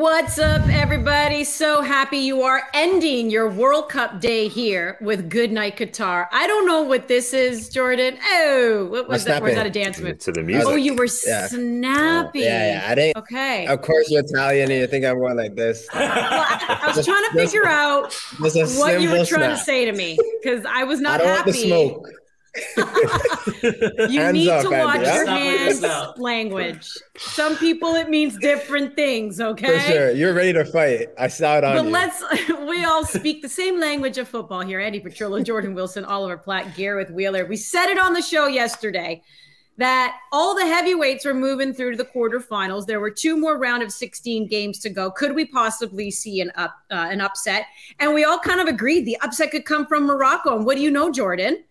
What's up, everybody? So happy you are ending your World Cup day here with Good Night Qatar. I don't know what this is, Jordan. Oh, what was that? Was that a dance move? To the music. Oh, you were snapping. Yeah. I didn't. Okay. Of course, you're Italian and you think I'm going like this. Well, I was trying to figure out what you were trying to say to me because I was not happy. I don't want the smoke. You need to watch your hands language. Some people it means different things, okay? For sure. You're ready to fight. I saw it on you. But we all speak the same language of football here. Andy Petrollo, Jordan Wilson, Oliver Platt, Gareth Wheeler. We said it on the show yesterday that all the heavyweights were moving through to the quarterfinals. There were 2 more round of 16 games to go. Could we possibly see an upset? And we all kind of agreed the upset could come from Morocco. And what do you know, Jordan?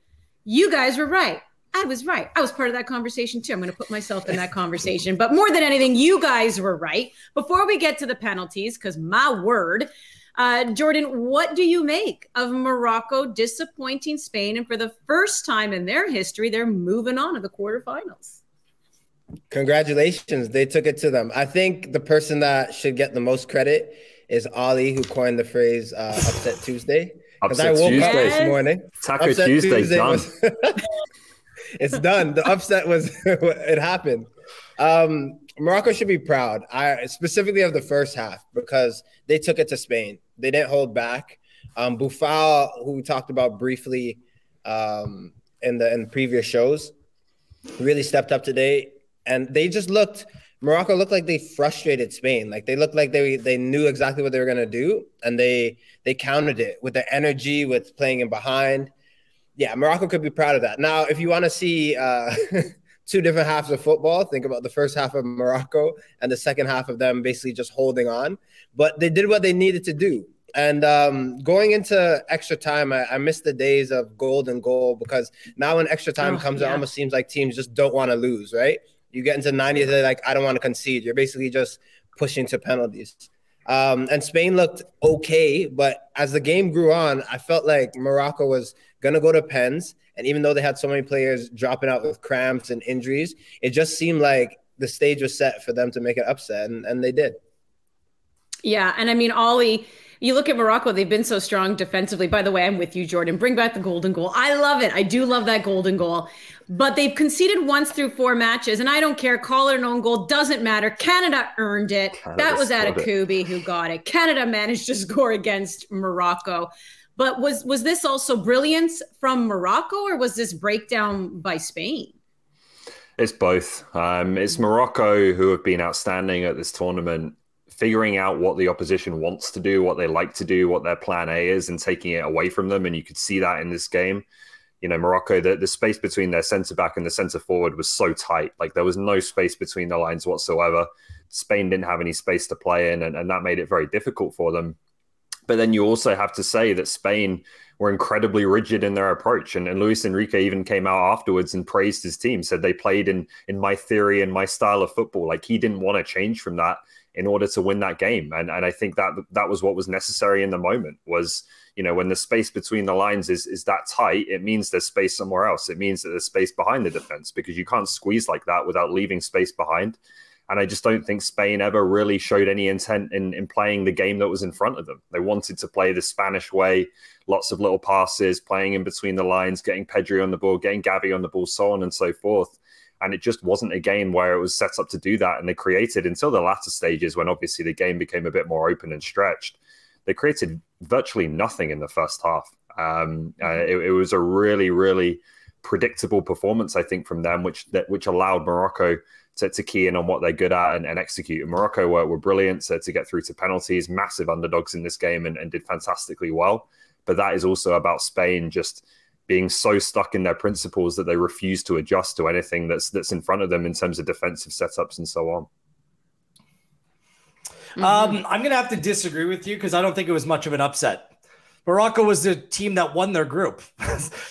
You guys were right. I was right. I was part of that conversation too. I'm going to put myself in that conversation. But more than anything, you guys were right. Before we get to the penalties, because my word, Jordan, what do you make of Morocco disappointing Spain? And for the first time in their history, they're moving on to the quarterfinals. Congratulations. They took it to them. I think the person that should get the most credit is Ali, who coined the phrase Upset Tuesday. Because I woke up this morning. Taco Tuesday done. It's done. The upset it happened. Morocco should be proud. Specifically of the first half because they took it to Spain. They didn't hold back. Boufal, who we talked about briefly in the previous shows, really stepped up today. And they just Morocco looked like they frustrated Spain. Like they looked like they knew exactly what they were going to do. And they countered it with the energy, with playing in behind. Yeah, Morocco could be proud of that. Now, if you want to see 2 different halves of football, think about the first half of Morocco and the second half of them basically just holding on. But they did what they needed to do. And going into extra time, I miss the days of golden goal because now when extra time comes, it almost seems like teams just don't want to lose, right? You get into 90, they're like, I don't want to concede. You're basically just pushing to penalties. And Spain looked okay, but as the game grew on, I felt like Morocco was going to go to pens. And even though they had so many players dropping out with cramps and injuries, it just seemed like the stage was set for them to make an upset, and they did. Yeah, and I mean, Ollie, you look at Morocco, they've been so strong defensively. By the way, I'm with you, Jordan. Bring back the golden goal. I love it. I do love that golden goal. But they've conceded once through 4 matches, and I don't care. Call it an own goal. Doesn't matter. Canada earned it. That was Adekubi who got it. Canada managed to score against Morocco. But was this also brilliance from Morocco, or was this breakdown by Spain? It's both. It's Morocco who have been outstanding at this tournament, figuring out what the opposition wants to do, what they like to do, what their plan A is, and taking it away from them. And you could see that in this game. You know, Morocco, the space between their centre-back and the centre-forward was so tight. Like, there was no space between the lines whatsoever. Spain didn't have any space to play in, and that made it very difficult for them. But then you also have to say that Spain were incredibly rigid in their approach. And Luis Enrique even came out afterwards and praised his team, said they played in my theory and my style of football. Like, he didn't want to change from that in order to win that game. And I think that was what was necessary in the moment was, you know, when the space between the lines is that tight, it means there's space somewhere else. It means that there's space behind the defense because you can't squeeze like that without leaving space behind. And I just don't think Spain ever really showed any intent in playing the game that was in front of them. They wanted to play the Spanish way, lots of little passes, playing in between the lines, getting Pedri on the ball, getting Gavi on the ball, so on and so forth. And it just wasn't a game where it was set up to do that. And they created, until the latter stages, when obviously the game became a bit more open and stretched, they created virtually nothing in the first half. It was a really, really predictable performance, I think, from them, which allowed Morocco to key in on what they're good at and execute. And Morocco were brilliant to get through to penalties, massive underdogs in this game and did fantastically well. But that is also about Spain just being so stuck in their principles that they refuse to adjust to anything that's in front of them in terms of defensive setups and so on. I'm going to have to disagree with you because I don't think it was much of an upset. Morocco was the team that won their group.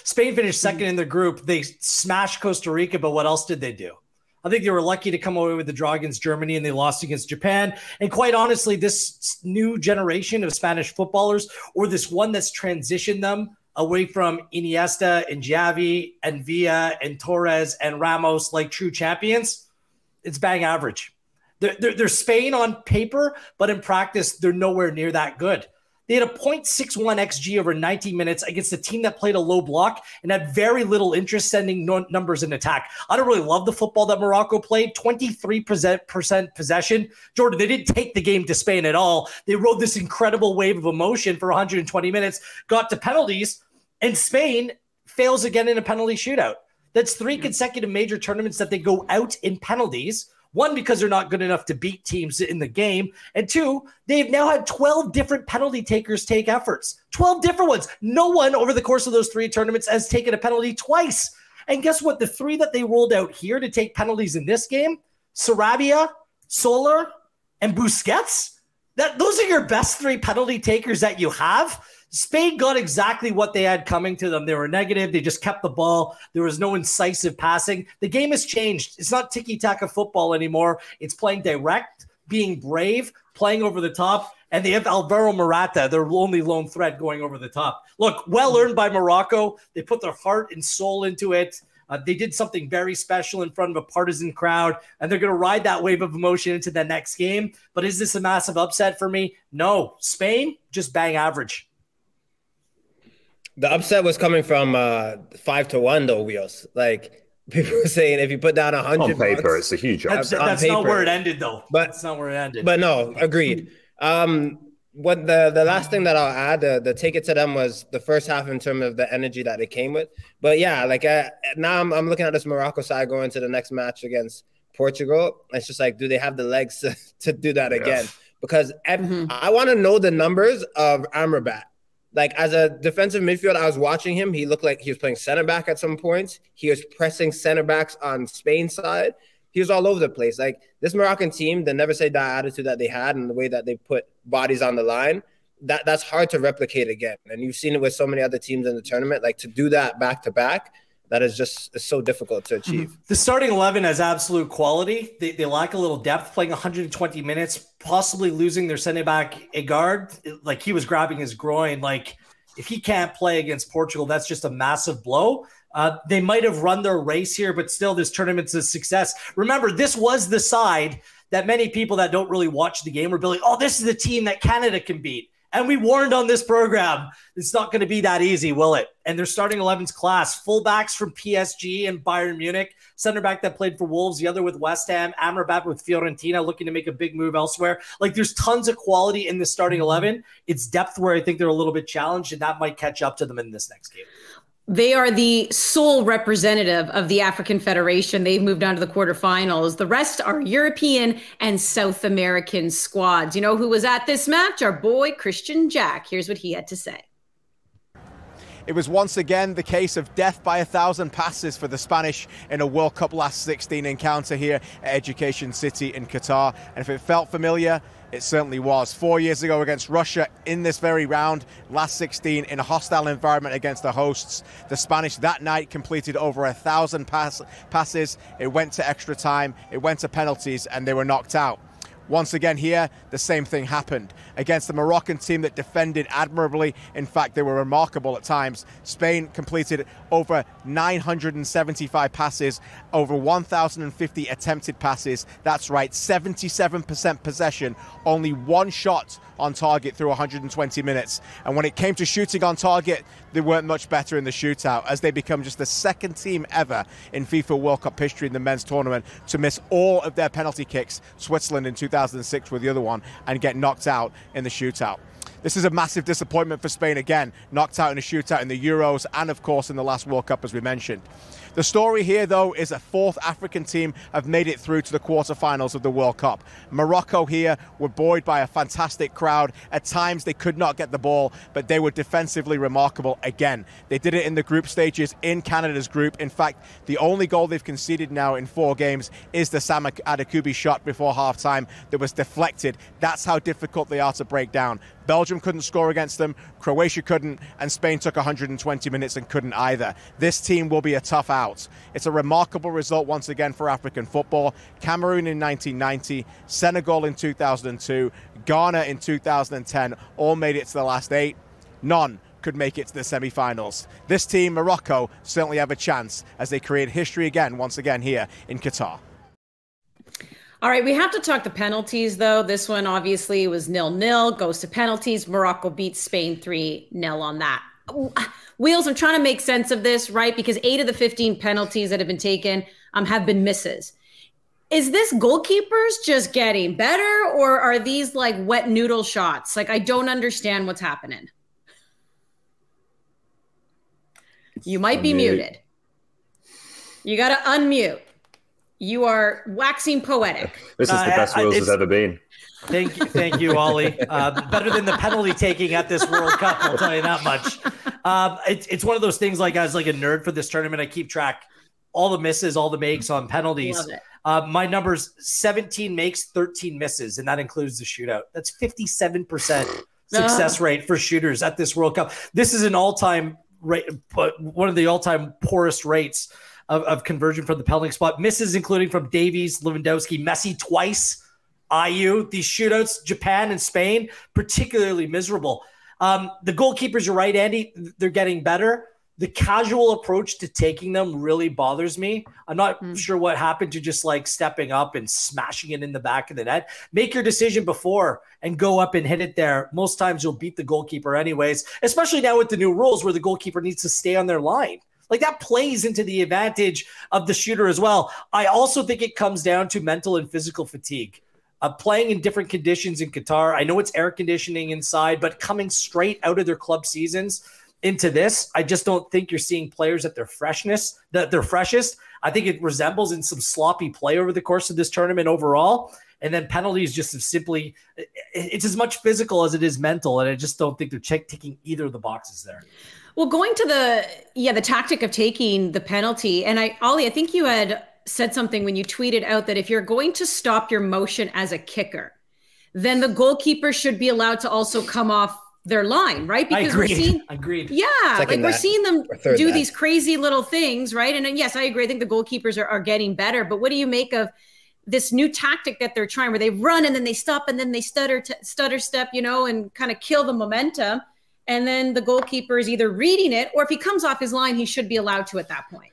Spain finished second in their group. They smashed Costa Rica, but what else did they do? I think they were lucky to come away with the draw against Germany, and they lost against Japan. And quite honestly, this new generation of Spanish footballers, or this one that's transitioned them away from Iniesta and Xavi and Villa and Torres and Ramos like true champions, it's bang average. They're Spain on paper, but in practice, they're nowhere near that good. They had a 0.61 XG over 90 minutes against a team that played a low block and had very little interest sending numbers in attack. I don't really love the football that Morocco played. 23% possession. Jordan, they didn't take the game to Spain at all. They rode this incredible wave of emotion for 120 minutes, got to penalties, and Spain fails again in a penalty shootout. That's 3 consecutive major tournaments that they go out in penalties. 1, because they're not good enough to beat teams in the game. And 2, they've now had 12 different penalty takers take efforts. 12 different ones. No one over the course of those 3 tournaments has taken a penalty twice. And guess what? The 3 that they rolled out here to take penalties in this game, Sarabia, Soler, and Busquets, those are your best 3 penalty takers that you have. Spain got exactly what they had coming to them. They were negative. They just kept the ball. There was no incisive passing. The game has changed. It's not tiki-taka football anymore. It's playing direct, being brave, playing over the top, and they have Alvaro Morata, their only lone threat, going over the top. Look, well earned by Morocco. They put their heart and soul into it. They did something very special in front of a partisan crowd, and they're going to ride that wave of emotion into the next game. But is this a massive upset for me? No. Spain, just bang average. The upset was coming from 5-1 though, Wheels. Like people were saying, if you put down 100 on paper, it's a huge upset. That's not where it ended, though. But that's not where it ended. But no, agreed. What the last thing that I'll add, the take it to them was the first half in terms of the energy that they came with. But yeah, like now I'm looking at this Morocco side going to the next match against Portugal. It's just like, do they have the legs to do that again? Because I want to know the numbers of Amrabat. Like, as a defensive midfielder, I was watching him. He looked like he was playing center back at some points. He was pressing center backs on Spain's side. He was all over the place. Like, this Moroccan team, the never say die attitude that they had and the way that they put bodies on the line, that's hard to replicate again. And you've seen it with so many other teams in the tournament. Like, to do that back to back, that is just so difficult to achieve. The starting 11 has absolute quality. They lack a little depth, playing 120 minutes, possibly losing their center back Egard. Like, he was grabbing his groin. Like, if he can't play against Portugal, that's just a massive blow. They might have run their race here, but still this tournament's a success. Remember, this was the side that many people that don't really watch the game were like, oh, this is the team that Canada can beat. And we warned on this program, it's not going to be that easy, will it? And they're starting 11's class. Fullbacks from PSG and Bayern Munich. Center back that played for Wolves, the other with West Ham. Amrabat with Fiorentina, looking to make a big move elsewhere. Like, there's tons of quality in the starting 11. It's depth where I think they're a little bit challenged, and that might catch up to them in this next game. They are the sole representative of the African Federation. They've moved on to the quarterfinals. The rest are European and South American squads. You know who was at this match? Our boy, Kristian Jack. Here's what he had to say. It was once again the case of death by 1,000 passes for the Spanish in a World Cup last 16 encounter here at Education City in Qatar. And if it felt familiar, it certainly was. 4 years ago against Russia in this very round, last 16 in a hostile environment against the hosts. The Spanish that night completed over 1,000 passes. It went to extra time, it went to penalties, and they were knocked out. Once again here, the same thing happened. Against the Moroccan team that defended admirably, in fact, they were remarkable at times. Spain completed over 975 passes, over 1,050 attempted passes. That's right, 77% possession, only 1 shot on target through 120 minutes. And when it came to shooting on target, they weren't much better in the shootout, as they become just the second team ever in FIFA World Cup history in the men's tournament to miss all of their penalty kicks. Switzerland in 2006 were the other one, and get knocked out in the shootout. This is a massive disappointment for Spain again, knocked out in a shootout in the Euros and, of course, in the last World Cup, as we mentioned. The story here, though, is a 4th African team have made it through to the quarterfinals of the World Cup. Morocco here were buoyed by a fantastic crowd. At times, they could not get the ball, but they were defensively remarkable again. They did it in the group stages in Canada's group. In fact, the only goal they've conceded now in 4 games is the Sam Adekubi shot before halftime that was deflected. That's how difficult they are to break down. Belgium couldn't score against them, Croatia couldn't, and Spain took 120 minutes and couldn't either. This team will be a tough out. It's a remarkable result once again for African football. Cameroon in 1990, Senegal in 2002, Ghana in 2010, all made it to the last 8. None could make it to the semi-finals. This team, Morocco, certainly have a chance as they create history again, once again here in Qatar. All right, we have to talk the penalties, though. This one obviously was 0-0, goes to penalties. Morocco beats Spain 3-0 on that. Wheels, I'm trying to make sense of this, right? Because 8 of the 15 penalties that have been taken have been misses. Is this goalkeepers just getting better, or are these like wet noodle shots? Like, I don't understand what's happening. You might be muted. You got to unmute. You are waxing poetic. This is the best Wheels has ever been. Thank you, Ollie. Better than the penalty taking at this World Cup, I'll tell you that much. It's one of those things, like, as like a nerd for this tournament, I keep track all the misses, all the makes on penalties. Love it. My number's 17 makes, 13 misses, and that includes the shootout. That's 57% success rate for shooters at this World Cup. This is an all-time rate, but one of the all-time poorest rates of conversion from the penalty spot. Misses including from Davies, Lewandowski, Messi twice, IU. These shootouts, Japan and Spain, particularly miserable. The goalkeepers, you're right, Andy, they're getting better. The casual approach to taking them really bothers me. I'm not sure what happened to just like stepping up and smashing it in the back of the net. Make your decision before and go up and hit it there. Most times you'll beat the goalkeeper anyways, especially now with the new rules where the goalkeeper needs to stay on their line. Like, that plays into the advantage of the shooter as well. I also think it comes down to mental and physical fatigue. Playing in different conditions in Qatar. I know it's air conditioning inside, but coming straight out of their club seasons into this, I just don't think you're seeing players at their freshest. I think it resembles in some sloppy play over the course of this tournament overall. And then penalties just have simply, it's as much physical as it is mental. And I just don't think they're ticking either of the boxes there. Well, going to the tactic of taking the penalty, and Ollie, I think you had said something when you tweeted out that if you're going to stop your motion as a kicker, then the goalkeeper should be allowed to also come off their line, right? Because Agreed. Yeah, like we're seeing them do these crazy little things, right? And yes, I agree. I think the goalkeepers are getting better. But what do you make of this new tactic that they're trying, where they run and then they stop and then they stutter step, and kind of kill the momentum? And then the goalkeeper is either reading it, or if he comes off his line, he should be allowed to at that point.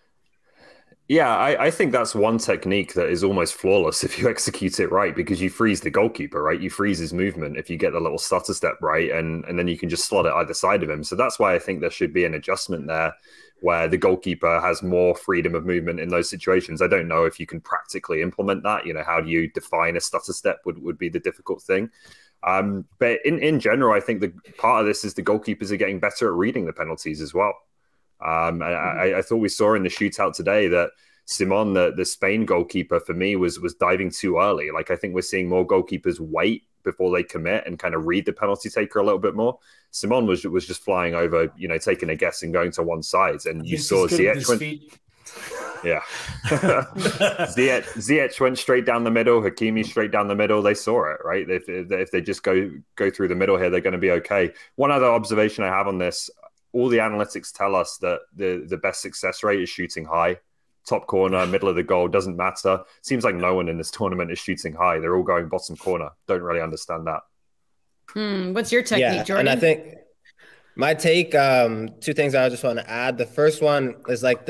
Yeah, I think that's one technique that is almost flawless if you execute it right, because you freeze the goalkeeper, right? You freeze his movement if you get the little stutter step right, and then you can just slot it either side of him. So that's why I think there should be an adjustment there where the goalkeeper has more freedom of movement in those situations. I don't know if you can practically implement that. How do you define a stutter step would be the difficult thing. But in general, I think the part of this is the goalkeepers are getting better at reading the penalties as well. And I thought we saw in the shootout today that Simon, the Spain goalkeeper, for me was diving too early. Like, I think we're seeing more goalkeepers wait before they commit and kind of read the penalty taker a little bit more. Simon was just flying over, taking a guess and going to one side, and you saw Ziyech yeah. Ziyech went straight down the middle. Hakimi straight down the middle. They saw it, right? If they just go through the middle here, they're going to be okay. One other observation I have on this: all the analytics tell us that the best success rate is shooting high, top corner, middle of the goal. Doesn't matter. Seems like no one in this tournament is shooting high. They're all going bottom corner. Don't really understand that. What's your technique, Jordan? And I think my take, two things I just want to add. The first one is like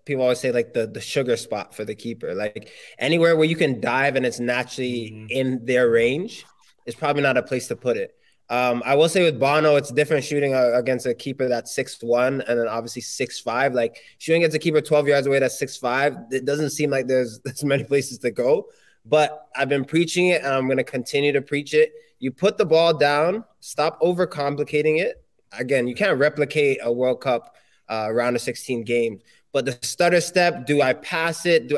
people always say like the sugar spot for the keeper. Like, anywhere where you can dive and it's naturally in their range is probably not a place to put it. I will say with Bono, it's different shooting against a keeper that's 6'1" and then obviously 6'5". Like, shooting against a keeper 12 yards away that's 6'5", it doesn't seem like there's many places to go. But I've been preaching it, and I'm going to continue to preach it. You put the ball down, stop overcomplicating it. Again, you can't replicate a World Cup round of 16 game. But the stutter step, do I pass it?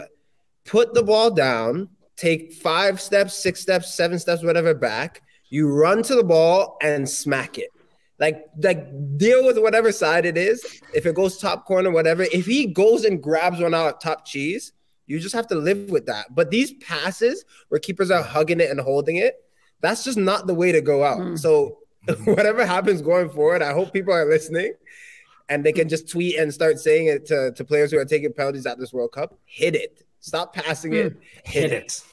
Put the ball down, take 5 steps, 6 steps, 7 steps, whatever back. You run to the ball and smack it. Like deal with whatever side it is. If it goes top corner, whatever. If he goes and grabs one out top cheese, you just have to live with that. But these passes where keepers are hugging it and holding it, that's just not the way to go out. So whatever happens going forward, I hope people are listening and they can just tweet and start saying it to players who are taking penalties at this World Cup. Hit it. Stop passing it. Hit it.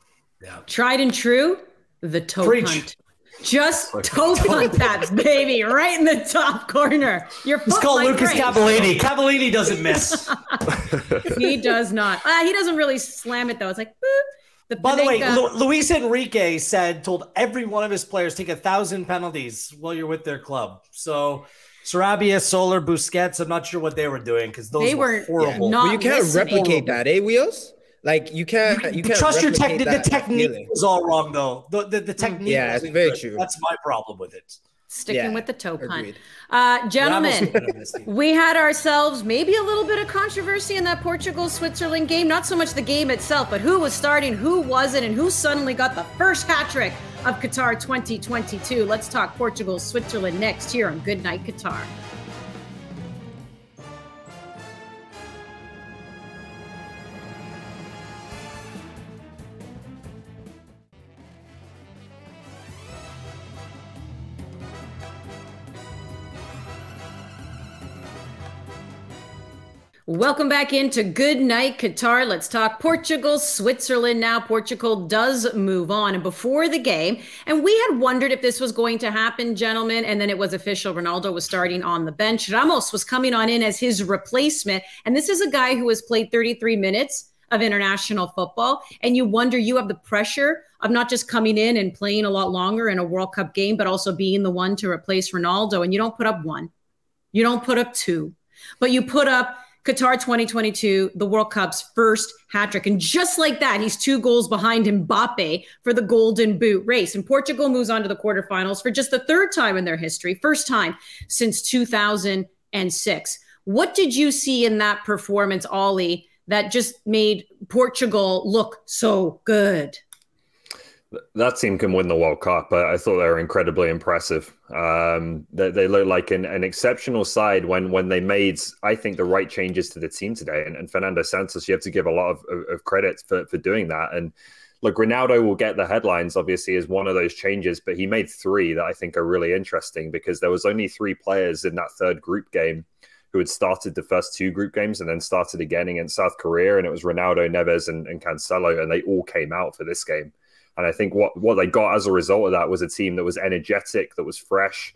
Yeah. Tried and true, the toe punt. Just toe punt that, baby, right in the top corner. It's called Lucas Cavallini. Cavallini doesn't miss. He does not. He doesn't really slam it, though. It's like, boop. By the way, Luis Enrique told every one of his players, take 1,000 penalties while you're with their club. So Sarabia, Soler, Busquets, I'm not sure what they were doing because those were horrible. But you can't replicate that, Wheels? Like you can't trust your technique. The technique was all wrong though. The technique. Yeah, it's very true. That's my problem with it. Sticking with the toe punt. Gentlemen, we had ourselves maybe a little bit of controversy in that Portugal-Switzerland game. Not so much the game itself, but who was starting, who wasn't, and who suddenly got the first hat trick of Qatar 2022. Let's talk Portugal-Switzerland next here on Good Night Qatar. Welcome back into Good Night Qatar. Let's talk Portugal, Switzerland now. Portugal does move on. And before the game, and we had wondered if this was going to happen, gentlemen, and then it was official. Ronaldo was starting on the bench. Ramos was coming on in as his replacement. And this is a guy who has played 33 minutes of international football. And you wonder, you have the pressure of not just coming in and playing a lot longer in a World Cup game, but also being the one to replace Ronaldo. And you don't put up one. You don't put up two. But you put up Qatar 2022, the World Cup's first hat trick. And just like that, he's 2 goals behind Mbappe for the Golden Boot race. And Portugal moves on to the quarterfinals for just the 3rd time in their history, first time since 2006. What did you see in that performance, Ollie, that just made Portugal look so good? That team can win the World Cup. I thought they were incredibly impressive. They look like an exceptional side when they made, I think, the right changes to the team today. And Fernando Santos, you have to give a lot of credit for doing that. And look, Ronaldo will get the headlines, obviously, as one of those changes, but he made 3 that I think are really interesting because there was only 3 players in that 3rd group game who had started the first 2 group games and then started again against South Korea. And it was Ronaldo, Neves, and Cancelo, and they all came out for this game. And I think what they got as a result of that was a team that was energetic, that was fresh,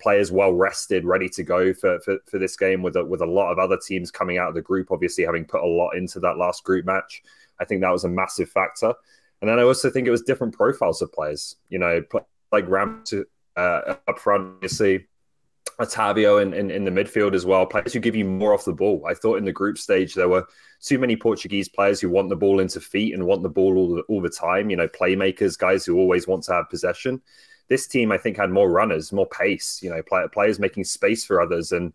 players well rested, ready to go for this game with a lot of other teams coming out of the group, obviously having put a lot into that last group match. I think that was a massive factor. And then I also think it was different profiles of players, like Ramos up front, obviously, Otavio in the midfield as well, players who give you more off the ball. I thought in the group stage there were too many Portuguese players who want the ball into feet and want the ball all the time, playmakers, guys who always want to have possession. This team, I think, had more runners, more pace, players making space for others and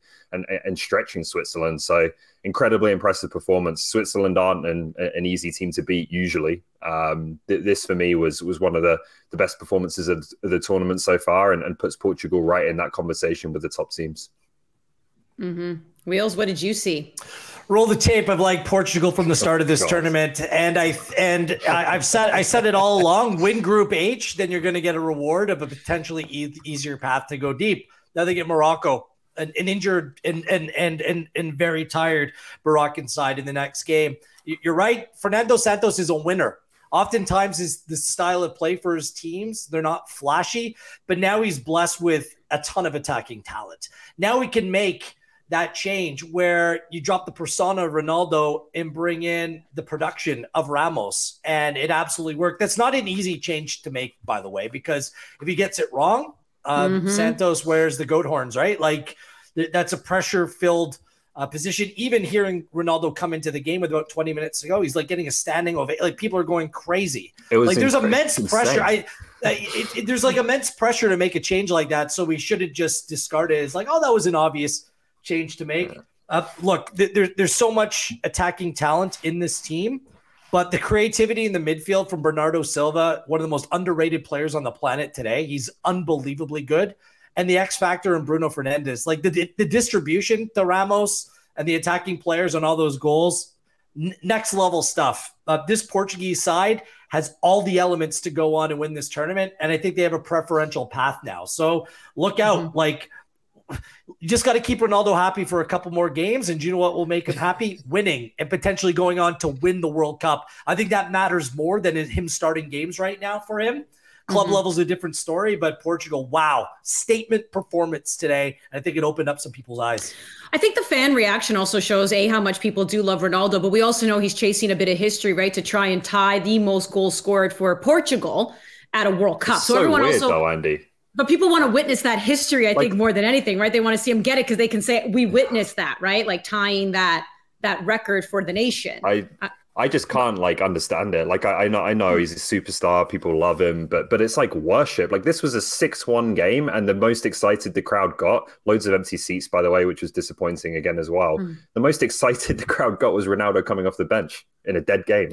stretching Switzerland. So incredibly impressive performance. Switzerland aren't an easy team to beat usually. This for me was one of the best performances of the tournament so far and puts Portugal right in that conversation with the top teams. Mm-hmm. Wheels, what did you see? Roll the tape of Portugal from the start of this tournament, and I've said it all along. Win Group H, then you're going to get a reward of a potentially easier path to go deep. Now they get Morocco, an injured and very tired Moroccan side in the next game. You're right. Fernando Santos is a winner. Oftentimes is the style of play for his teams. They're not flashy, but now he's blessed with a ton of attacking talent. Now he can make that change where you drop the persona of Ronaldo and bring in the production of Ramos, and it absolutely worked. That's not an easy change to make, by the way, because if he gets it wrong, Santos wears the goat horns, right? That's a pressure-filled position. Even hearing Ronaldo come into the game with about 20 minutes to go, he's getting a standing ovation. People are going crazy. There's immense pressure. There's immense pressure to make a change like that. So we shouldn't just discard it as that was an obvious change to make. Look, there's so much attacking talent in this team, but the creativity in the midfield from Bernardo Silva, one of the most underrated players on the planet today. He's unbelievably good. And the X factor in Bruno Fernandes, the distribution to Ramos and the attacking players on all those goals, next level stuff. This Portuguese side has all the elements to go on and win this tournament. And I think they have a preferential path now. So look out, you just got to keep Ronaldo happy for a couple more games. And do you know what will make him happy? Winning and potentially going on to win the World Cup. I think that matters more than him starting games right now for him. Club level's a different story, but Portugal, wow, statement performance today. I think it opened up some people's eyes. I think the fan reaction also shows, how much people do love Ronaldo, but we also know he's chasing a bit of history, right, to try and tie the most goals scored for Portugal at a World Cup. So everyone weird, also, though, Andy. But people want to witness that history, I think, more than anything, right? They want to see him get it because they can say, we witnessed that, right? Like tying that record for the nation. I just can't understand it. I know he's a superstar. People love him, but it's like worship. Like this was a 6-1 game, and the most excited the crowd got. Loads of empty seats, by the way, which was disappointing again as well. The most excited the crowd got was Ronaldo coming off the bench in a dead game.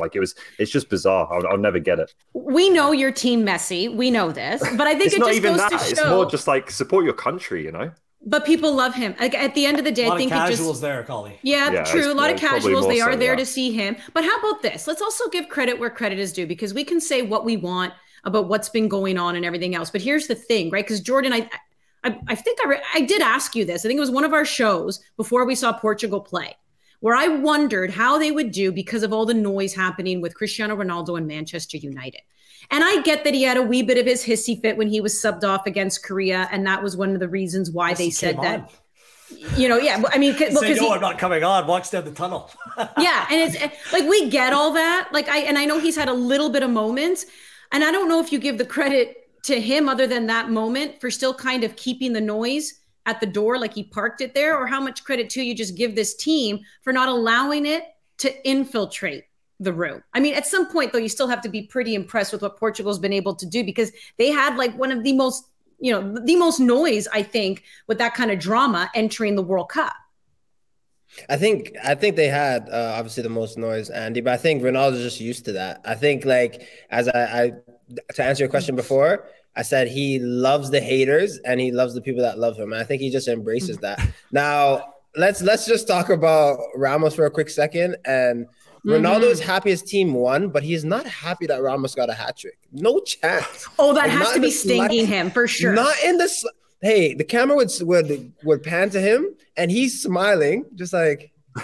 It's just bizarre. I'll never get it. We know your team Messi. We know this, but I think it's it not just even goes that. to show. It's more just support your country, But people love him. Like, at the end of the day, I think casuals there, Collie. Yeah, true. A lot of casuals. They are there to see him. But how about this? Let's also give credit where credit is due, because we can say what we want about what's been going on and everything else. But here's the thing, right? Because Jordan, I think I did ask you this. I think it was one of our shows before we saw Portugal play, where I wondered how they would do because of all the noise happening with Cristiano Ronaldo and Manchester United. And I get that he had a wee bit of his hissy fit when he was subbed off against Korea. And that was one of the reasons why they said that, I mean, because I'm not coming on, walks down the tunnel. Yeah. And it's like, we get all that. I know he's had a little bit of moments, and I don't know if you give the credit to him other than that moment for still kind of keeping the noise at the door, like he parked it there, or how much credit to you just give this team for not allowing it to infiltrate the room. I mean, at some point, though, you still have to be pretty impressed with what Portugal's been able to do, because they had one of the most, the most noise, I think, with that kind of drama entering the World Cup. I think they had obviously the most noise, Andy, but I think Ronaldo's just used to that. I think as I to answer your question before, I said he loves the haters and he loves the people that love him. And I think he just embraces that. Now, let's just talk about Ramos for a quick second. And Ronaldo is happy his team won, but he's not happy that Ramos got a hat trick. No chance. Oh, that has to be stinging him for sure. Not in the. Hey, the camera would pan to him, and he's smiling, just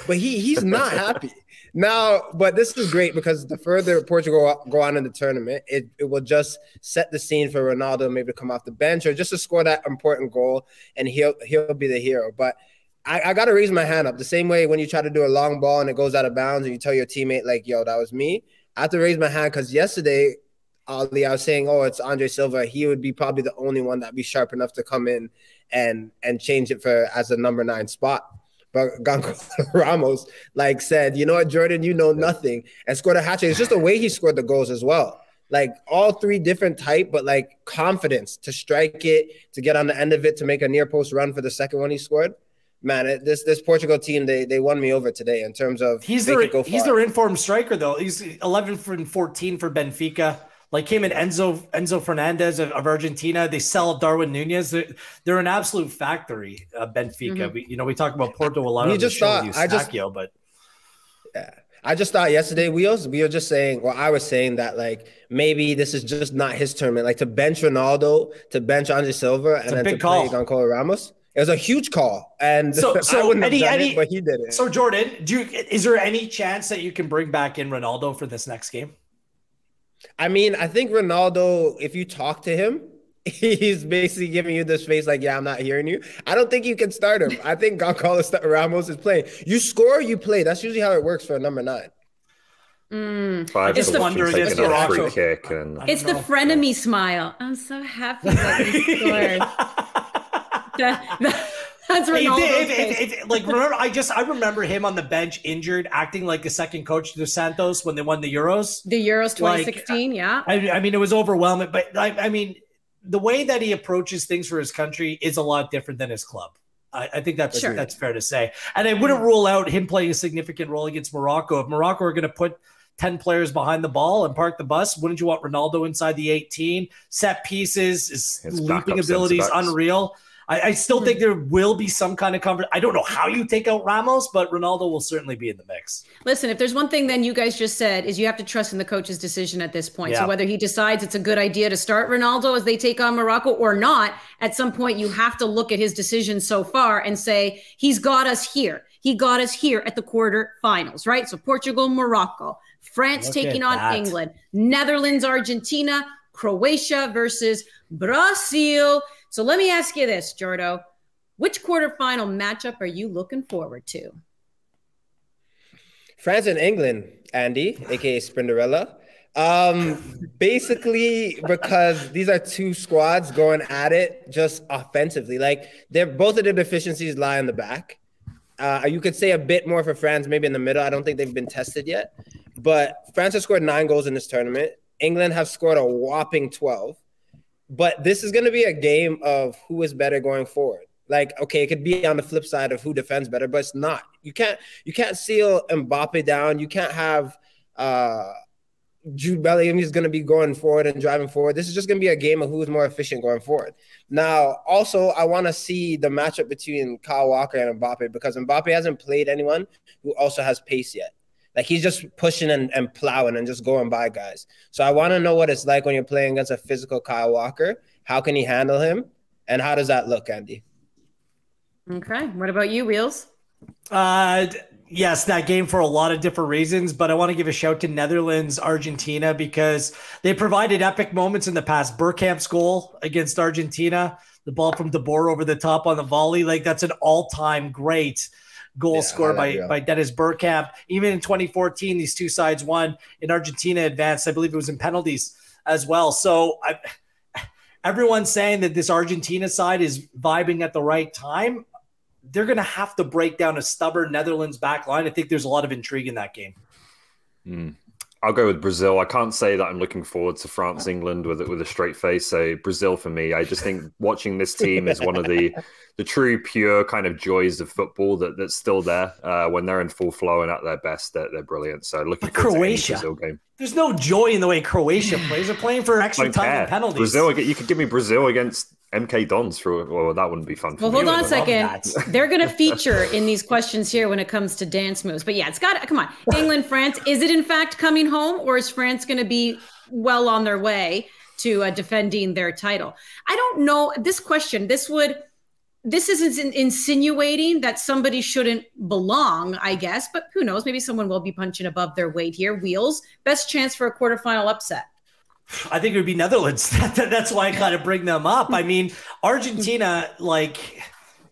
but he's not happy now. But this is great because the further Portugal go on in the tournament, it will just set the scene for Ronaldo maybe to come off the bench or just to score that important goal, and he'll be the hero. But I got to raise my hand up the same way when you try to do a long ball and it goes out of bounds and you tell your teammate, yo, that was me. I have to raise my hand because yesterday, Ali, I was saying, it's Andre Silva. He would be probably the only one that'd be sharp enough to come in and change it as a number 9 spot. But Ramos, said, you know what, Jordan, you know nothing, and scored a hat trick. It's just the way he scored the goals as well. All 3 different type, but confidence to strike it, to get on the end of it, to make a near post run for the second one he scored. Man, this Portugal team, they won me over today in terms of he's their informed striker though. He's 11 for 14 for Benfica. Him and Enzo Fernandez of Argentina, they sell Darwin Nunez. They're an absolute factory. Benfica. We talk about Porto a lot. I just thought yesterday we were just saying, or I was saying that maybe this is just not his tournament. To bench Ronaldo, to bench Andre Silva, and then to play Goncalo Ramos. It was a huge call, and so I wouldn't have done it, but he did it. So Jordan, is there any chance that you can bring back in Ronaldo for this next game? I mean, I think Ronaldo, if you talk to him, he's basically giving you this face yeah, I'm not hearing you. I don't think you can start him. I think Goncalo Ramos is playing. You score, you play. That's usually how it works for a number 9. It's the frenemy smile. I'm so happy that you scored. That's Ronaldo. I remember him on the bench, injured, acting like a second coach to Santos when they won the Euros. The Euros 2016, yeah. I mean, it was overwhelming, but I mean, the way that he approaches things for his country is a lot different than his club. I think that's fair to say. And I wouldn't rule out him playing a significant role against Morocco. If Morocco are going to put 10 players behind the ball and park the bus, wouldn't you want Ronaldo inside the 18? Set pieces, his leaping ability is unreal. I still think there will be some kind of conversation. I don't know how you take out Ramos, but Ronaldo will certainly be in the mix. Listen, if there's one thing then you guys just said is you have to trust in the coach's decision at this point. Yeah. So whether he decides it's a good idea to start Ronaldo as they take on Morocco or not, at some point you have to look at his decision so far and say, he's got us here. He got us here at the quarterfinals, right? So Portugal, Morocco, France taking on England, Netherlands, Argentina, Croatia versus Brazil. So let me ask you this, Jordo. Which quarterfinal matchup are you looking forward to? France and England, Andy, aka Sprinderella. Basically, because these are two squads going at it just offensively. Like, they're both of their deficiencies lie in the back. You could say a bit more for France, maybe in the middle. I don't think they've been tested yet. But France has scored 9 goals in this tournament. England have scored a whopping 12. But this is going to be a game of who is better going forward. Like, okay, it could be on the flip side of who defends better, but it's not. You can't seal Mbappe down. You can't have Jude Bellingham is going to be going forward and driving forward. This is just going to be a game of who's more efficient going forward. Now, also, I want to see the matchup between Kyle Walker and Mbappe, because Mbappe hasn't played anyone who also has pace yet. Like, he's just pushing and plowing and just going by guys. So I want to know what it's like when you're playing against a physical Kyle Walker. How can he handle him? And how does that look, Andy? Okay. What about you, Wheels? Yes, that game for a lot of different reasons, but I want to give a shout to Netherlands, Argentina, because they provided epic moments in the past. Bergkamp's goal against Argentina, the ball from De Boer over the top on the volley, like that's an all-time great goal scored by Dennis Bergkamp. Even in 2014, these two sides won, and Argentina advanced. I believe it was in penalties as well. So everyone's saying that this Argentina side is vibing at the right time. They're going to have to break down a stubborn Netherlands back line. I think there's a lot of intrigue in that game. I'll go with Brazil. I can't say that I'm looking forward to France-England with a straight face. So Brazil for me. I just think watching this team is one of the true, pure kind of joys of football that's still there. When they're in full flow and at their best, they're brilliant. So looking forward to any Brazil game. There's no joy in the way Croatia plays. They're playing for extra time and penalties. Brazil, you could give me Brazil against MK Dons well, that wouldn't be fun. Well, hold on a second. They're going to feature in these questions here when it comes to dance moves. But yeah, it's got to come on. England, France. Is it in fact coming home, or is France going to be well on their way to defending their title? I don't know. This question, this isn't insinuating that somebody shouldn't belong, I guess, but who knows? Maybe someone will be punching above their weight here. Wheels, best chance for a quarterfinal upset. I think it would be Netherlands. That's why I kind of bring them up. I mean, Argentina, like,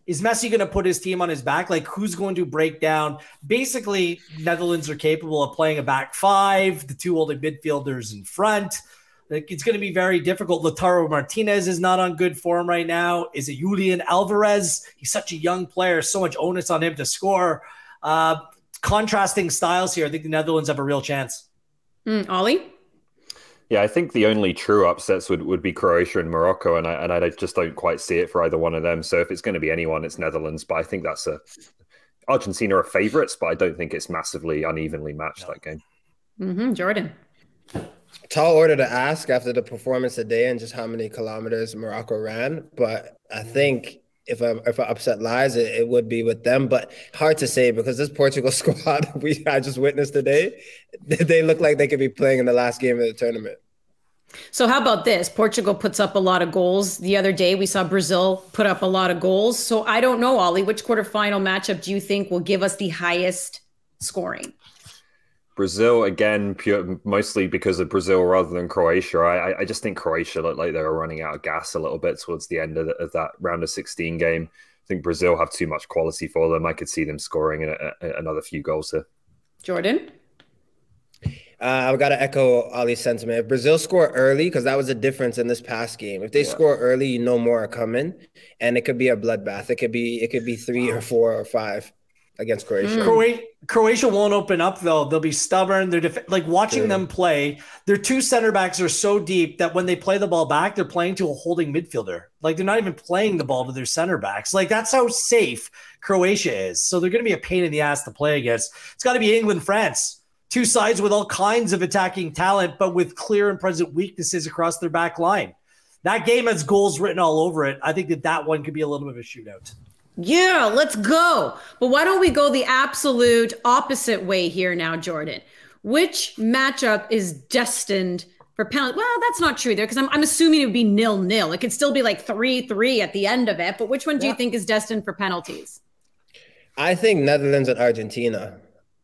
is Messi going to put his team on his back? Like, who's going to break down? Basically, Netherlands are capable of playing a back five, the two holding midfielders in front. Like, it's going to be very difficult. Lautaro Martinez is not on good form right now. Is it Julian Alvarez? He's such a young player, so much onus on him to score. Contrasting styles here. I think the Netherlands have a real chance. Ollie? Yeah, I think the only true upsets would be Croatia and Morocco, and I just don't quite see it for either one of them. So if it's going to be anyone, it's Netherlands. But I think Argentina are favourites, but I don't think it's massively unevenly matched, that game. Jordan? Tall order to ask after the performance today and just how many kilometers Morocco ran. But I think if an upset lies, it would be with them. But hard to say, because this Portugal squad I just witnessed today, they look like they could be playing in the last game of the tournament. So how about this? Portugal puts up a lot of goals. The other day, we saw Brazil put up a lot of goals. So I don't know, Ollie, which quarterfinal matchup do you think will give us the highest scoring? Brazil, again, mostly because of Brazil rather than Croatia. I just think Croatia looked like they were running out of gas a little bit towards the end of that round of 16 game. I think Brazil have too much quality for them. I could see them scoring another few goals here. Jordan? I've got to echo Ollie's sentiment. If Brazil score early, because that was a difference in this past game. If they score early, you know more are coming, and it could be a bloodbath. It could be 3 or 4 or 5 against Croatia. Croatia won't open up, though. They'll be stubborn. They're like watching them play. Their two center backs are so deep that when they play the ball back, they're playing to a holding midfielder. Like, they're not even playing the ball to their center backs. Like, that's how safe Croatia is. So they're going to be a pain in the ass to play against. It's got to be England, France. Two sides with all kinds of attacking talent, but with clear and present weaknesses across their back line. That game has goals written all over it. I think that one could be a little bit of a shootout. Yeah, let's go. But why don't we go the absolute opposite way here now, Jordan? Which matchup is destined for penalty? Well, that's not true there, because I'm assuming it would be 0-0. It could still be like 3-3 at the end of it. But which one do you think is destined for penalties? I think Netherlands and Argentina.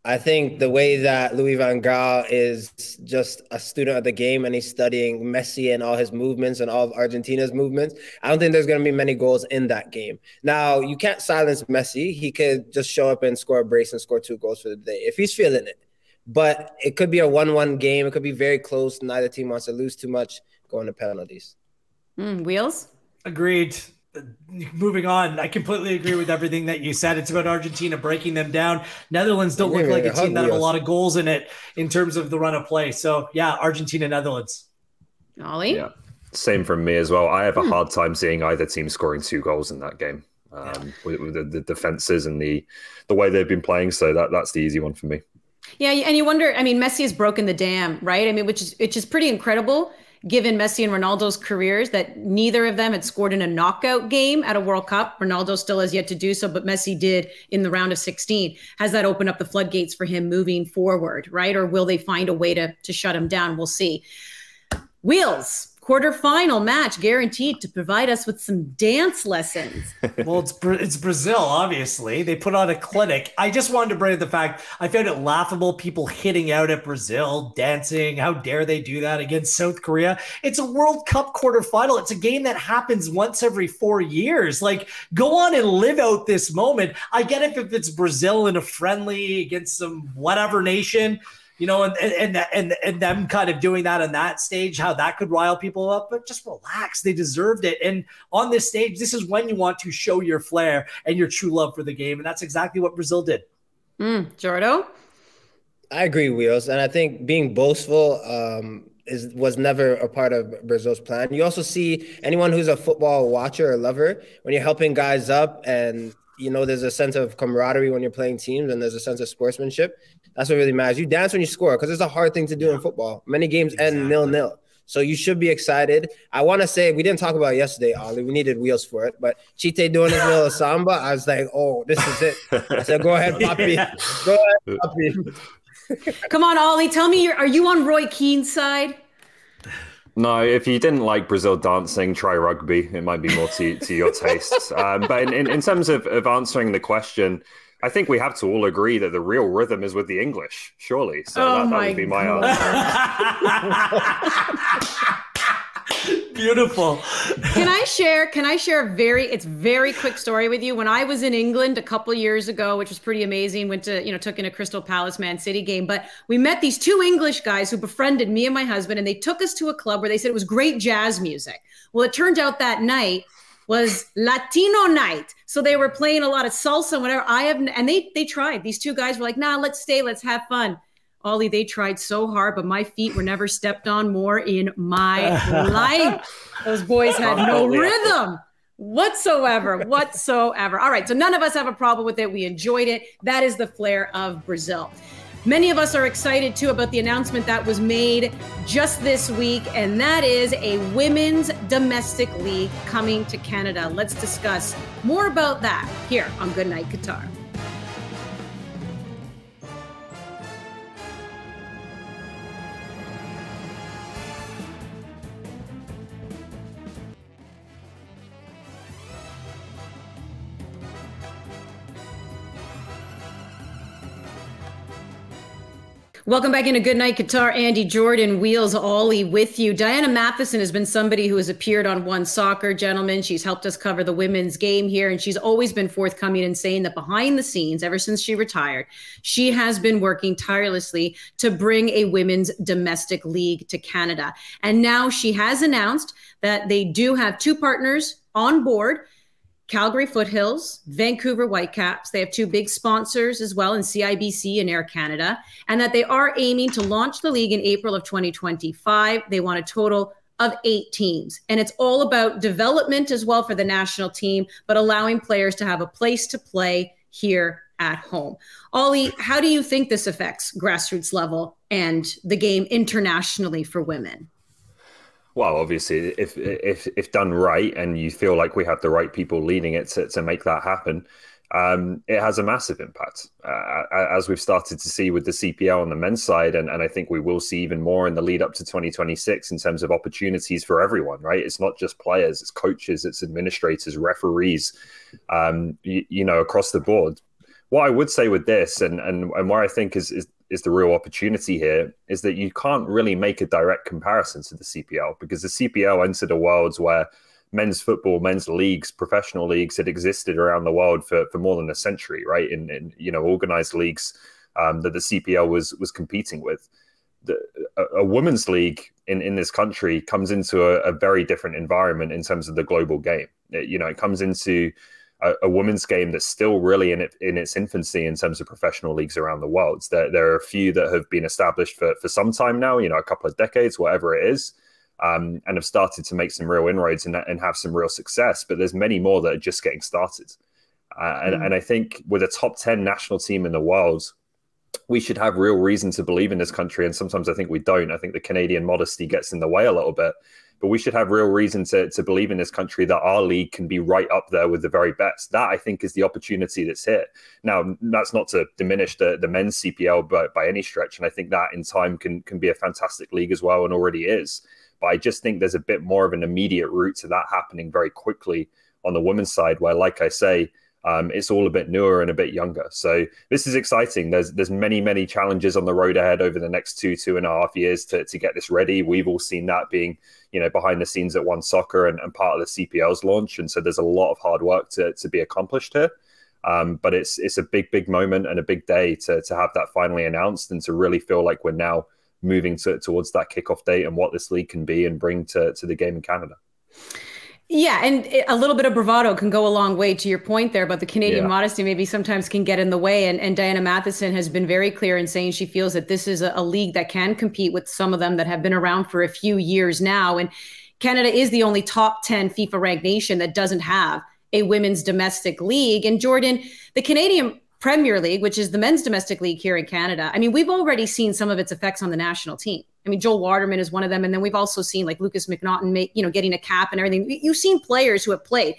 I think the way that Louis van Gaal is just a student of the game and he's studying Messi and all his movements and all of Argentina's movements, I don't think there's going to be many goals in that game. Now, you can't silence Messi. He could just show up and score a brace and score 2 goals for the day if he's feeling it. But it could be a 1-1 game. It could be very close. Neither team wants to lose too much, going to penalties. Wheels? Agreed. Moving on, I completely agree with everything that you said. It's about Argentina breaking them down. Netherlands don't look like a team that have a lot of goals in it in terms of the run of play. So, yeah, Argentina, Netherlands. Ollie? Yeah, same from me as well. I have a hard time seeing either team scoring 2 goals in that game with the defenses and the way they've been playing. So that's the easy one for me. Yeah, and you wonder, I mean, Messi has broken the dam, right? I mean, which is pretty incredible, given Messi and Ronaldo's careers, that neither of them had scored in a knockout game at a World Cup. Ronaldo still has yet to do so, but Messi did in the round of 16. Has that opened up the floodgates for him moving forward, right? Or will they find a way to shut him down? We'll see. Wheels. Quarterfinal match guaranteed to provide us with some dance lessons. Well, it's Brazil, obviously. They put on a clinic. I just wanted to bring up the fact I found it laughable, people hitting out at Brazil, dancing. How dare they do that against South Korea? It's a World Cup quarterfinal. It's a game that happens once every 4 years. Like, go on and live out this moment. I get it if it's Brazil in a friendly against some whatever nation, you know, and them kind of doing that on that stage, how that could rile people up, but just relax. They deserved it. And on this stage, this is when you want to show your flair and your true love for the game. And that's exactly what Brazil did. Jordo? I agree, Wheels. And I think being boastful was never a part of Brazil's plan. You also see anyone who's a football watcher or lover, when you're helping guys up and, you know, there's a sense of camaraderie when you're playing teams and there's a sense of sportsmanship. That's what really matters. You dance when you score because it's a hard thing to do in football. Many games end 0-0. So you should be excited. I want to say, we didn't talk about it yesterday, Ollie. We needed Wheels for it. But Chite doing his little samba, I was like, oh, this is it. I said, go ahead, Papi. Go ahead, Papi. Come on, Ollie. Tell me, are you on Roy Keane's side? No, if you didn't like Brazil dancing, try rugby. It might be more to your tastes. But in terms of answering the question, I think we have to all agree that the real rhythm is with the English, surely. So that would be my answer. Beautiful. Can I share a very quick story with you? When I was in England a couple years ago, which was pretty amazing, took in a Crystal Palace Man City game, but we met these 2 English guys who befriended me and my husband, and they took us to a club where they said it was great jazz music. Well, it turned out that night was Latino night. So they were playing a lot of salsa and whatever. And they tried. These 2 guys were like, nah, let's stay, let's have fun. Ollie, they tried so hard, but my feet were never stepped on more in my life. Those boys had no rhythm whatsoever. All right, so none of us have a problem with it. We enjoyed it. That is the flair of Brazil. Many of us are excited, too, about the announcement that was made just this week, and that is a women's domestic league coming to Canada. Let's discuss more about that here on Good Night Qatar. Welcome back into Good Night Qatar. Andy, Jordan, Wheels, Ollie with you. Diana Matheson has been somebody who has appeared on One Soccer, gentlemen. She's helped us cover the women's game here, and she's always been forthcoming and saying that behind the scenes, ever since she retired, she has been working tirelessly to bring a women's domestic league to Canada. And now she has announced that they do have 2 partners on board. Calgary Foothills, Vancouver Whitecaps. They have 2 big sponsors as well in CIBC and Air Canada, and that they are aiming to launch the league in April of 2025. They want a total of 8 teams, and it's all about development as well for the national team, but allowing players to have a place to play here at home. Ollie, how do you think this affects grassroots level and the game internationally for women? Well, obviously, if done right and you feel like we have the right people leading it to make that happen, it has a massive impact, as we've started to see with the CPL on the men's side. And I think we will see even more in the lead up to 2026 in terms of opportunities for everyone, right? It's not just players, it's coaches, it's administrators, referees, across the board. what I would say with this, and where I think is the real opportunity here, is that you can't really make a direct comparison to the CPL, because the CPL entered a world where men's football, men's leagues, professional leagues had existed around the world for more than a century, right? In organized leagues that the CPL was competing with. A women's league in this country comes into a very different environment in terms of the global game. It comes into a women's game that's still really in its infancy in terms of professional leagues around the world. There are a few that have been established for some time now, a couple of decades, whatever it is, and have started to make some real inroads and have some real success. But there's many more that are just getting started. And I think with a top 10 national team in the world, we should have real reason to believe in this country. And sometimes I think we don't. I think the Canadian modesty gets in the way a little bit. But we should have real reason to believe in this country that our league can be right up there with the very best. That, I think, is the opportunity that's here. Now, that's not to diminish the men's CPL by any stretch. And I think that in time can be a fantastic league as well, and already is. But I just think there's a bit more of an immediate route to that happening very quickly on the women's side, where, like I say, it's all a bit newer and a bit younger. So this is exciting. There's many challenges on the road ahead over the next 2.5 years to get this ready. We've all seen that being, behind the scenes at One Soccer and part of the CPL's launch. And so there's a lot of hard work to be accomplished here. But it's a big moment and a big day to have that finally announced, and to really feel like we're now moving towards that kickoff date and what this league can be and bring to the game in Canada. Yeah, and a little bit of bravado can go a long way, to your point there, but the Canadian modesty maybe sometimes can get in the way. And Diana Matheson has been very clear in saying she feels that this is a league that can compete with some of them that have been around for a few years now. And Canada is the only top 10 FIFA ranked nation that doesn't have a women's domestic league. And Jordan, the Canadian Premier League, which is the men's domestic league here in Canada, I mean, we've already seen some of its effects on the national team. I mean, Joel Waterman is one of them. And then we've also seen like Lucas McNaughton, getting a cap and everything. You've seen players who have played.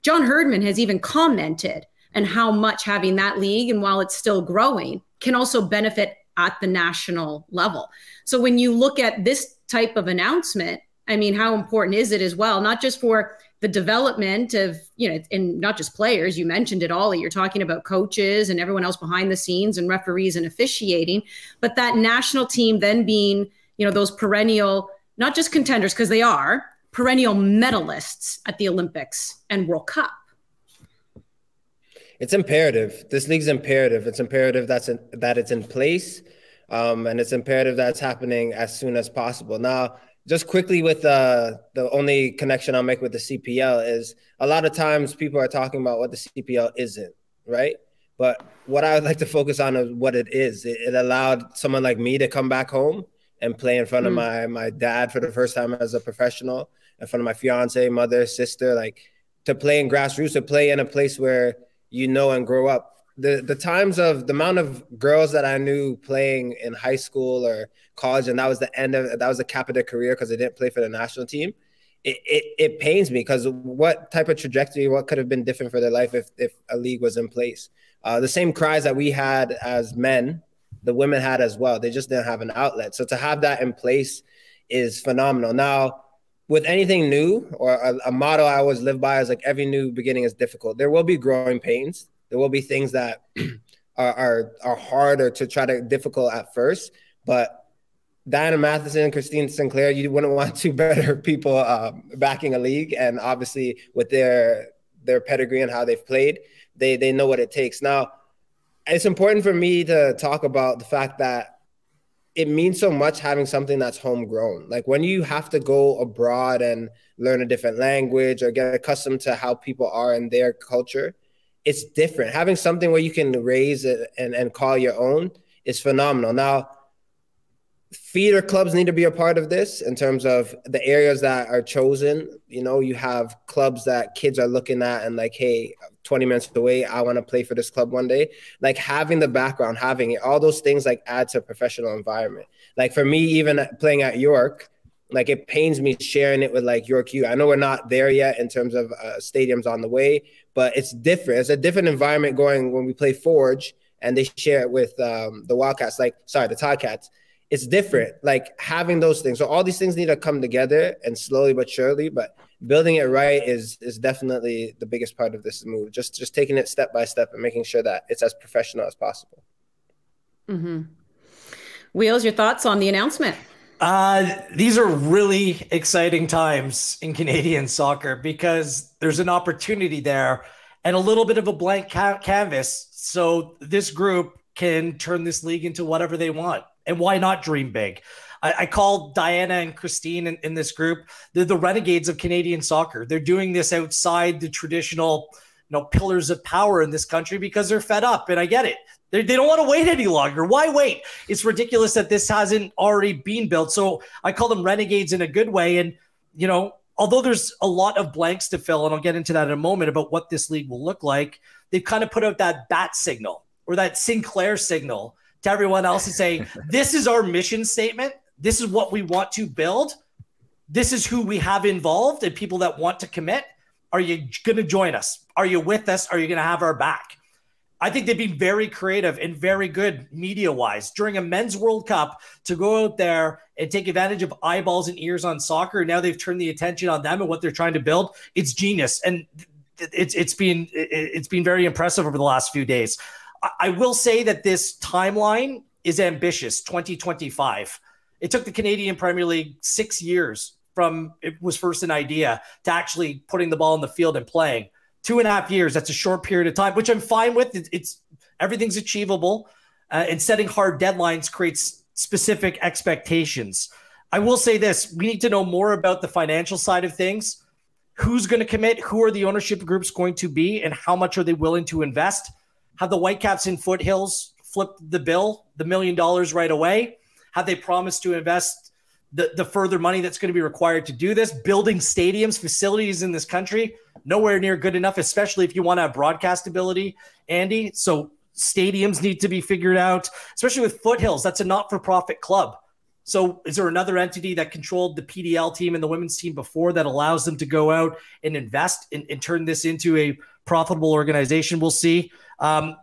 John Herdman has even commented on how much having that league, and while it's still growing, can also benefit at the national level. So when you look at this type of announcement, I mean, how important is it as well, not just for the development of, and not just players, you mentioned it all, you're talking about coaches and everyone else behind the scenes and referees and officiating, but that national team then being, those perennial, not just contenders, because they are perennial medalists at the Olympics and World Cup. It's imperative. This league's imperative. It's imperative that it's in place, and it's imperative that it's happening as soon as possible. Now, just quickly with the only connection I'll make with the CPL is a lot of times people are talking about what the CPL isn't, right? But what I would like to focus on is what it is. It allowed someone like me to come back home and play in front of my dad for the first time as a professional, in front of my fiance, mother, sister, like to play in grassroots, to play in a place where and grow up. The times of the amount of girls that I knew playing in high school or college, and that was the cap of their career because they didn't play for the national team. It pains me, because what type of trajectory, what could have been different for their life if a league was in place? The same cries that we had as men, the women had as well. They just didn't have an outlet. So to have that in place is phenomenal. Now, with anything new, or a motto I always live by is like, every new beginning is difficult. There will be growing pains. There will be things that are harder to try to difficult at first, but Diana Matheson and Christine Sinclair, you wouldn't want two better people backing a league. And obviously with their pedigree and how they've played, they know what it takes. Now, it's important for me to talk about the fact that it means so much having something that's homegrown. Like when you have to go abroad and learn a different language or get accustomed to how people are in their culture, it's different. Having something where you can raise it and call your own is phenomenal. Now, feeder clubs need to be a part of this in terms of the areas that are chosen. You have clubs that kids are looking at and like, hey, 20 minutes away, I want to play for this club one day. Like having the background, having it, all those things like add to a professional environment. Like for me, even playing at York, like it pains me sharing it with like York U. I know we're not there yet in terms of stadiums on the way, but it's different. It's a different environment going when we play Forge and they share it with the Ticats. It's different, like having those things. So all these things need to come together and slowly but surely, but building it right is definitely the biggest part of this move. Just taking it step by step and making sure that it's as professional as possible. Mm-hmm. Wheels, your thoughts on the announcement? These are really exciting times in Canadian soccer because there's an opportunity there and a little bit of a blank canvas. So this group can turn this league into whatever they want. And why not dream big? I call Diana and Christine in this group, they're the renegades of Canadian soccer. They're doing this outside the traditional, pillars of power in this country because they're fed up. And I get it. They don't want to wait any longer. Why wait? It's ridiculous that this hasn't already been built. So I call them renegades in a good way. And, although there's a lot of blanks to fill, and I'll get into that in a moment about what this league will look like, they've kind of put out that bat signal or that Sinclair signal to everyone else and say, this is our mission statement. This is what we want to build. This is who we have involved and people that want to commit. Are you going to join us? Are you with us? Are you going to have our back? I think they've been very creative and very good media-wise during a men's World Cup to go out there and take advantage of eyeballs and ears on soccer. Now they've turned the attention on them and what they're trying to build. It's genius. And it's been very impressive over the last few days. I will say that this timeline is ambitious, 2025. It took the Canadian Premier League 6 years from it was first an idea to actually putting the ball in the field and playing. 2.5 years, that's a short period of time, which I'm fine with. It's everything's achievable, and setting hard deadlines creates specific expectations. I will say this, we need to know more about the financial side of things. Who's going to commit? Who are the ownership groups going to be? And how much are they willing to invest? Have the Whitecaps in Foothills flipped the bill, the $1 million right away? Have they promised to invest the further money that's going to be required to do this? Building stadiums, facilities in this country, nowhere near good enough, especially if you want to have broadcast ability, Andy. So stadiums need to be figured out, especially with Foothills. That's a not-for-profit club. So is there another entity that controlled the PDL team and the women's team before that allows them to go out and invest and turn this into a profitable organization? We'll see. To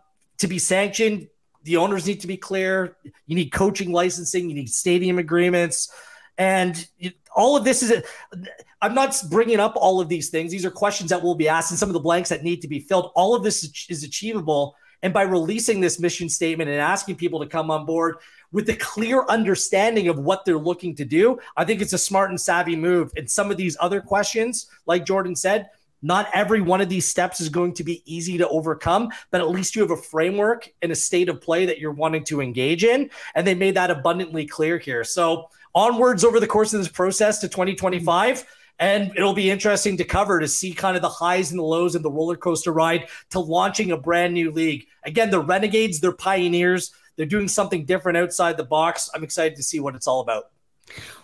be sanctioned, the owners need to be clear. You need coaching licensing. You need stadium agreements. And all of this is – I'm not bringing up all of these things. These are questions that will be asked and some of the blanks that need to be filled. All of this is achievable. And by releasing this mission statement and asking people to come on board with a clear understanding of what they're looking to do, I think it's a smart and savvy move. And some of these other questions, like Jordan said, not every one of these steps is going to be easy to overcome, but at least you have a framework and a state of play that you're wanting to engage in. And they made that abundantly clear here. So onwards over the course of this process to 2025, and it'll be interesting to cover to see kind of the highs and the lows of the roller coaster ride to launching a brand new league. Again, they're renegades, they're pioneers. They're doing something different outside the box. I'm excited to see what it's all about.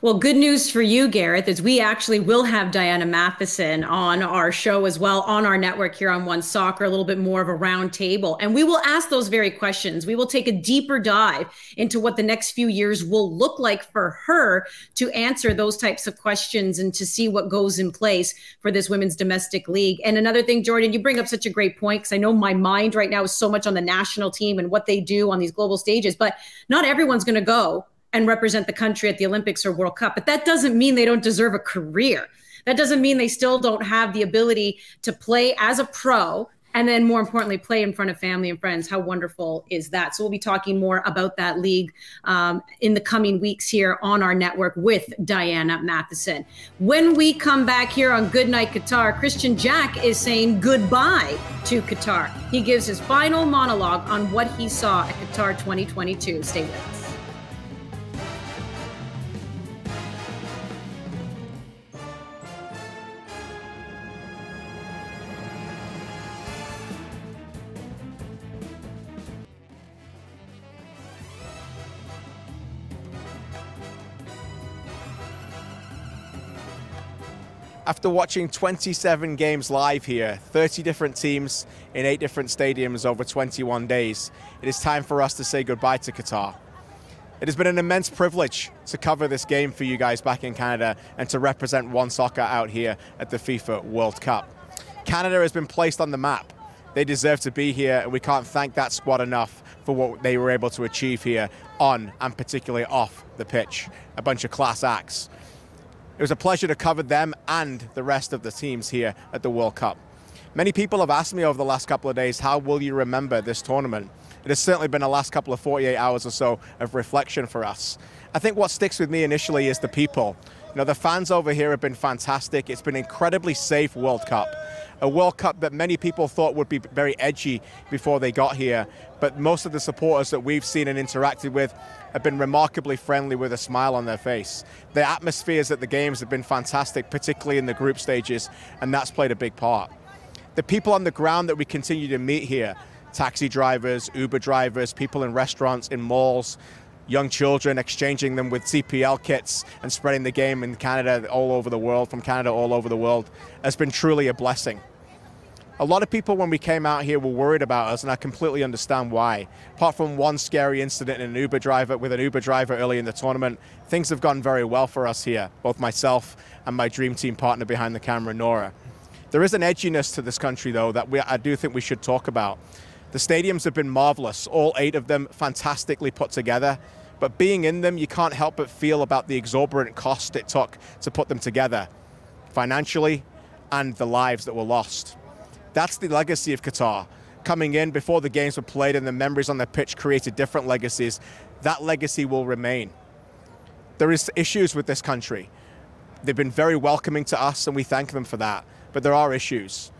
Well, good news for you, Gareth, is we actually will have Diana Matheson on our show as well on our network here on One Soccer, a little bit more of a round table. And we will ask those very questions. We will take a deeper dive into what the next few years will look like for her to answer those types of questions and to see what goes in place for this women's domestic league. And another thing, Jordan, you bring up such a great point because I know my mind right now is so much on the national team and what they do on these global stages, but not everyone's going to go and represent the country at the Olympics or World Cup. But that doesn't mean they don't deserve a career. That doesn't mean they still don't have the ability to play as a pro and then more importantly, play in front of family and friends. How wonderful is that? So we'll be talking more about that league in the coming weeks here on our network with Diana Matheson. When we come back here on Good Night Qatar, Kristian Jack is saying goodbye to Qatar. He gives his final monologue on what he saw at Qatar 2022. Stay with us. After watching 27 games live here, 30 different teams in 8 different stadiums over 21 days, it is time for us to say goodbye to Qatar. It has been an immense privilege to cover this game for you guys back in Canada and to represent One Soccer out here at the FIFA World Cup. Canada has been placed on the map. They deserve to be here, and we can't thank that squad enough for what they were able to achieve here on and particularly off the pitch. A bunch of class acts. It was a pleasure to cover them and the rest of the teams here at the World Cup. Many people have asked me over the last couple of days, how will you remember this tournament? It has certainly been the last couple of 48 hours or so of reflection for us. I think what sticks with me initially is the people. You know, the fans over here have been fantastic. It's been an incredibly safe World Cup. A World Cup that many people thought would be very edgy before they got here. But most of the supporters that we've seen and interacted with have been remarkably friendly with a smile on their face. The atmospheres at the games have been fantastic, particularly in the group stages, and that's played a big part. The people on the ground that we continue to meet here, taxi drivers, Uber drivers, people in restaurants, in malls, young children exchanging them with CPL kits and spreading the game in Canada all over the world, from Canada all over the world, has been truly a blessing. A lot of people when we came out here were worried about us, and I completely understand why. Apart from one scary incident with an Uber driver early in the tournament, things have gone very well for us here, both myself and my dream team partner behind the camera, Nora. There is an edginess to this country, though, that I do think we should talk about. The stadiums have been marvelous, all 8 of them fantastically put together, but being in them, you can't help but feel about the exorbitant cost it took to put them together, financially, and the lives that were lost. That's the legacy of Qatar. Coming in before the games were played and the memories on the pitch created different legacies, that legacy will remain. There is issues with this country. They've been very welcoming to us, and we thank them for that. But there are issues.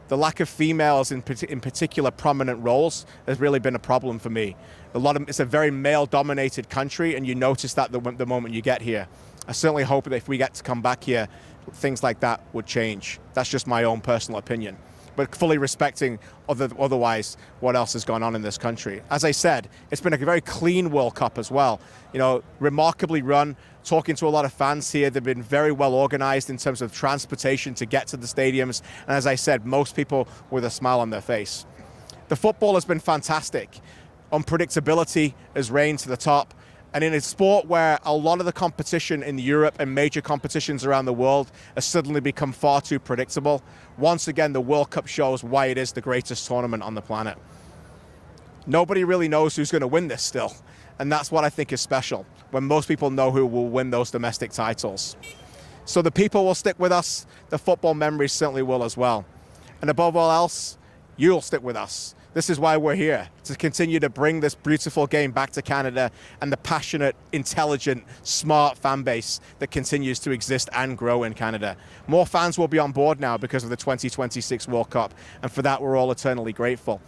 The lack of females in particular prominent roles has really been a problem for me. It's a very male-dominated country, and you notice that the moment you get here. I certainly hope that if we get to come back here, things like that would change. That's just my own personal opinion. But fully respecting otherwise what else has gone on in this country. As I said, it's been a very clean World Cup as well. You know, remarkably run. Talking to a lot of fans here, they've been very well organized in terms of transportation to get to the stadiums. And as I said, most people with a smile on their face. The football has been fantastic. Unpredictability has reigned to the top. And in a sport where a lot of the competition in Europe and major competitions around the world has suddenly become far too predictable, once again, the World Cup shows why it is the greatest tournament on the planet. Nobody really knows who's going to win this still. And that's what I think is special, when most people know who will win those domestic titles. So the people will stick with us. The football memories certainly will as well. And above all else, you'll stick with us. This is why we're here, to continue to bring this beautiful game back to Canada and the passionate, intelligent, smart fan base that continues to exist and grow in Canada. More fans will be on board now because of the 2026 World Cup, and for that we're all eternally grateful.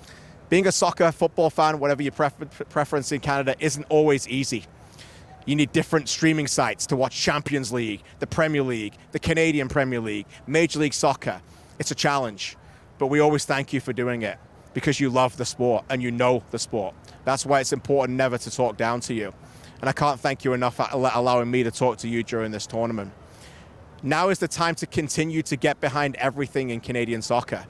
Being a soccer, football fan, whatever your preference in Canada, isn't always easy. You need different streaming sites to watch Champions League, the Premier League, the Canadian Premier League, Major League Soccer. It's a challenge, but we always thank you for doing it, because you love the sport and you know the sport. That's why it's important never to talk down to you. And I can't thank you enough for allowing me to talk to you during this tournament. Now is the time to continue to get behind everything in Canadian soccer.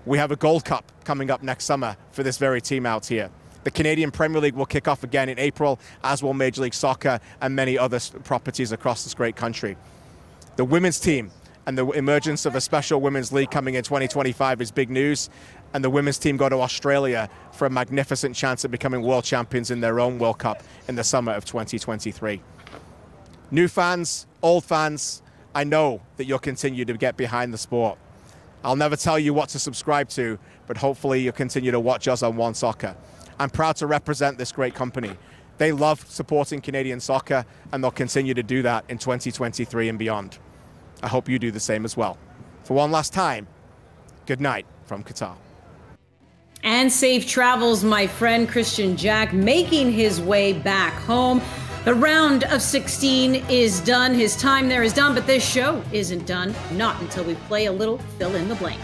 We have a Gold Cup coming up next summer for this very team out here. The Canadian Premier League will kick off again in April, as will Major League Soccer and many other properties across this great country. The women's team and the emergence of a special women's league coming in 2025 is big news. And the women's team go to Australia for a magnificent chance at becoming world champions in their own World Cup in the summer of 2023. New fans, old fans, I know that you'll continue to get behind the sport. I'll never tell you what to subscribe to, but hopefully you'll continue to watch us on One Soccer. I'm proud to represent this great company. They love supporting Canadian soccer, and they'll continue to do that in 2023 and beyond. I hope you do the same as well. For one last time, good night from Qatar. And safe travels, my friend Kristian Jack, making his way back home. The round of 16 is done. His time there is done, but this show isn't done. Not until we play a little fill in the blank.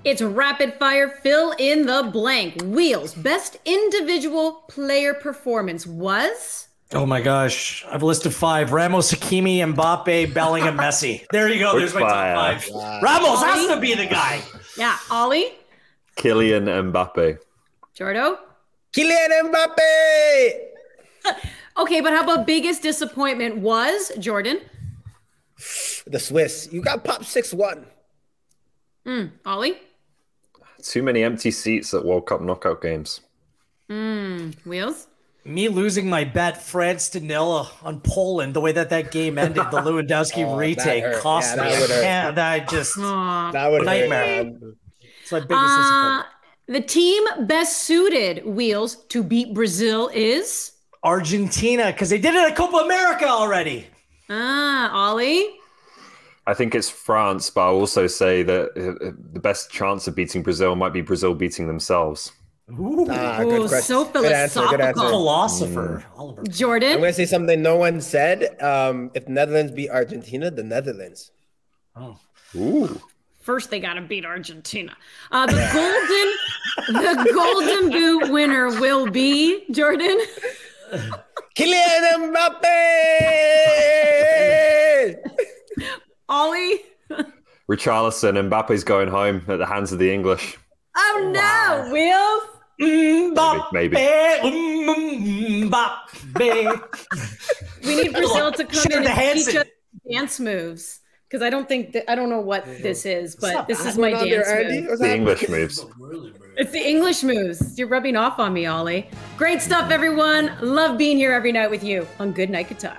It's rapid fire fill in the blank. Wheels, best individual player performance was? Oh my gosh. I have a list of 5. Ramos, Hakimi, Mbappe, Bellingham, Messi. There you go. There's my top 5. Wow. Ramos has to be the guy. Yeah. Ollie? Kylian Mbappe. Jordo? Kylian Mbappe! Okay, but how about biggest disappointment was, Jordan? The Swiss. You got popped 6-1. Ollie? Too many empty seats at World Cup knockout games. Wheels? Me losing my bet, France to 0 on Poland, the way that game ended, the Lewandowski retake cost me. That would nightmare. hurt. It's my biggest disappointment. The team best suited, Wheels, to beat Brazil is? Argentina, because they did it at Copa America already. Ollie? I think it's France, but I'll also say that the best chance of beating Brazil might be Brazil beating themselves. Good question. So Good answer. philosophical. Philosopher. Oliver. Jordan? I'm going to say something no one said. If the Netherlands beat Argentina, the Netherlands. Oh. Ooh. First, they got to beat Argentina. The Golden Boot winner will be, Jordan? Kylian Mbappe! Ollie? Richarlison and Mbappe's going home at the hands of the English. Oh, no. Wheels? Maybe. We need Brazil to come in and teach Hansen. us dance moves. Because I don't know what this is, but this is What's my going on there, dance Andy? move. What's The happening? English moves. It's the English moves. You're rubbing off on me, Ollie. Great stuff, everyone. Love being here every night with you on Good Night Qatar.